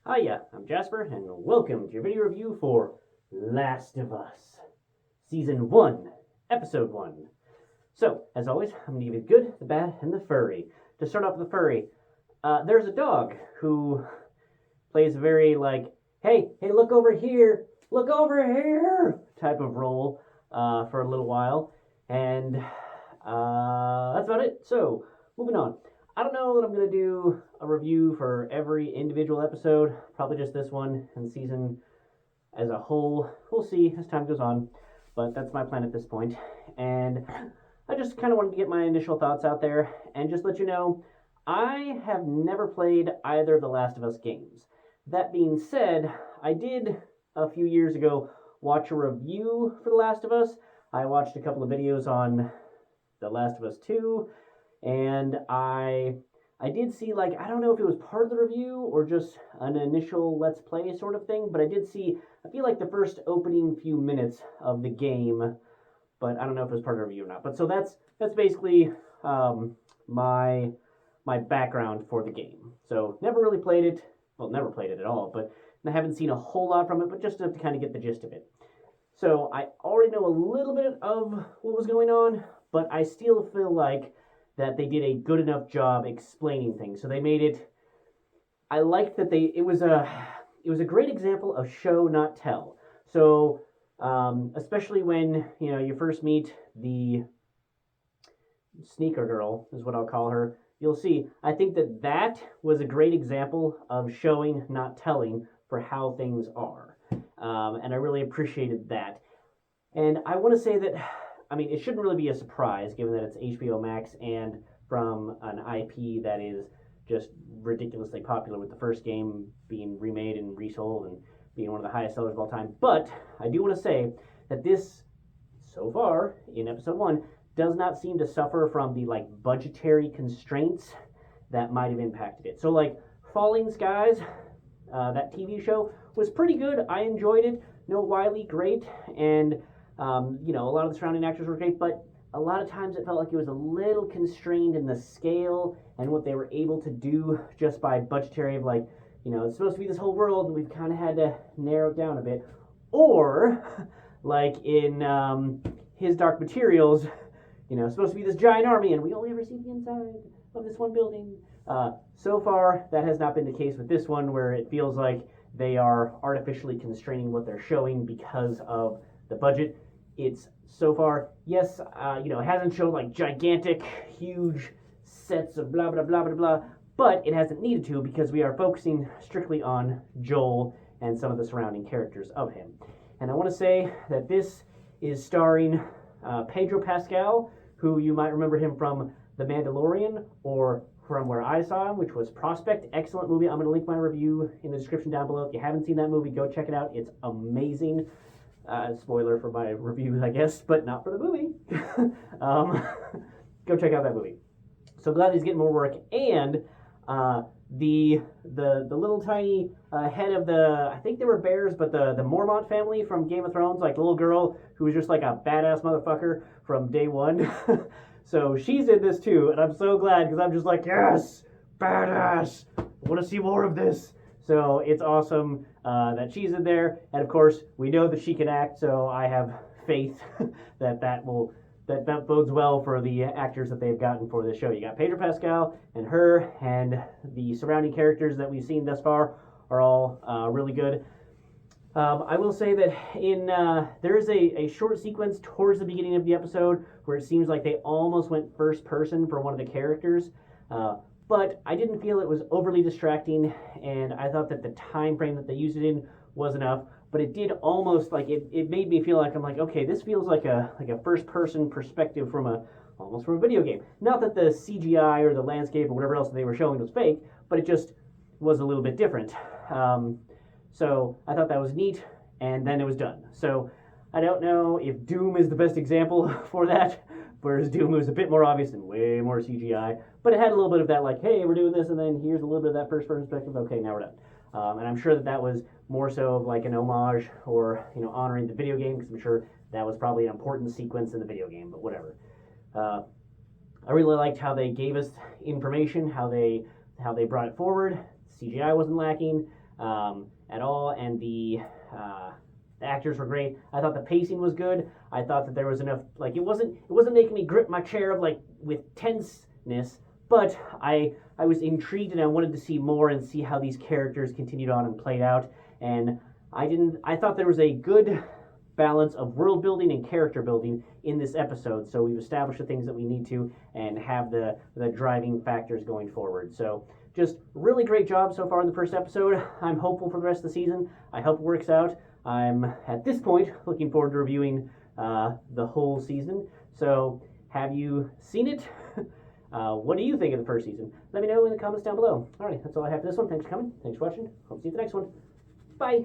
Hiya, I'm Jasper, and welcome to your video review for Last of Us, Season 1, Episode 1. So, as always, I'm going to give you the good, the bad, and the furry. To start off with the furry, there's a dog who plays a very, hey, look over here type of role for a little while, and that's about it. So, moving on. I don't know that I'm going to do a review for every individual episode, probably just this one and the season as a whole. We'll see as time goes on, but that's my plan at this point. And I just kind of wanted to get my initial thoughts out there and just let you know, I have never played either of the Last of Us games. That being said, I did a few years ago watch a review for The Last of Us. I watched a couple of videos on The Last of Us 2, and I did see, I don't know if it was part of the review or just an initial Let's Play sort of thing, but I feel like the first opening few minutes of the game, but I don't know if it was part of the review or not. But so that's basically my background for the game. So never really played it, well, never played it at all, but I haven't seen a whole lot from it, but just to kind of get the gist of it. So I already know a little bit of what was going on, but I still feel like that they did a good enough job explaining things. So they made it, I liked that it was a great example of show not tell. So especially when you first meet the sneaker girl is what I'll call her, you'll see I think that was a great example of showing not telling for how things are, and I really appreciated that. And I want to say that, it shouldn't really be a surprise given that it's HBO Max and from an IP that is just ridiculously popular, with the first game being remade and resold and being one of the highest sellers of all time. But I do want to say that this, so far in episode 1, does not seem to suffer from the budgetary constraints that might have impacted it. So Falling Skies, that TV show, was pretty good. I enjoyed it. Noah Wyle, great, and a lot of the surrounding actors were great, but a lot of times it felt like it was a little constrained in the scale and what they were able to do just by budgetary of it's supposed to be this whole world and we've kind of had to narrow it down a bit. Or, in His Dark Materials, it's supposed to be this giant army and we only ever see the inside of this one building. So far, that has not been the case with this one, where it feels like they are artificially constraining what they're showing because of the budget. It's so far, yes, it hasn't shown gigantic, huge sets of blah, blah, blah, blah, blah, but it hasn't needed to because we are focusing strictly on Joel and some of the surrounding characters of him. And I want to say that this is starring Pedro Pascal, who you might remember him from The Mandalorian or from Where I Saw Him, which was Prospect. Excellent movie. I'm going to link my review in the description down below. If you haven't seen that movie, go check it out. It's amazing. Spoiler for my review, I guess, but not for the movie. Go check out that movie. So glad he's getting more work. And the little tiny head of the, I think they were bears, but the Mormont family from Game of Thrones, the little girl who was just a badass motherfucker from day one. So she's in this too, and I'm so glad because I'm just yes, badass. I want to see more of this. So it's awesome that she's in there, and of course we know that she can act. So I have faith that bodes well for the actors that they've gotten for this show. You got Pedro Pascal and her, and the surrounding characters that we've seen thus far are all really good. I will say that there is a short sequence towards the beginning of the episode where it seems like they almost went first person for one of the characters, but I didn't feel it was overly distracting, and I thought that the time frame that they used it in was enough. But it did almost it made me feel like I'm okay, this feels like a first person perspective almost from a video game. Not that the CGI or the landscape or whatever else they were showing was fake, but it just was a little bit different. So I thought that was neat, and then it was done. So I don't know if Doom is the best example for that, whereas Doom was a bit more obvious and way more CGI, but it had a little bit of that hey, we're doing this, and then here's a little bit of that first person perspective. Okay, now we're done. And I'm sure that was more so of an homage or honoring the video game, because I'm sure that was probably an important sequence in the video game, but whatever. I really liked how they gave us information, how they brought it forward. CGI wasn't lacking. at all, and the actors were great. I thought the pacing was good. I thought that there was enough, like it wasn't making me grip my chair of like with tenseness, but I was intrigued and I wanted to see more and see how these characters continued on and played out. And I thought there was a good balance of world building and character building in this episode. So we've established the things that we need to and have the driving factors going forward. So just really great job so far in the first episode. I'm hopeful for the rest of the season. I hope it works out. I'm at this point looking forward to reviewing the whole season. So have you seen it? What do you think of the first season? Let me know in the comments down below. All right, that's all I have for this one. Thanks for coming. Thanks for watching. Hope to see you at the next one. Bye.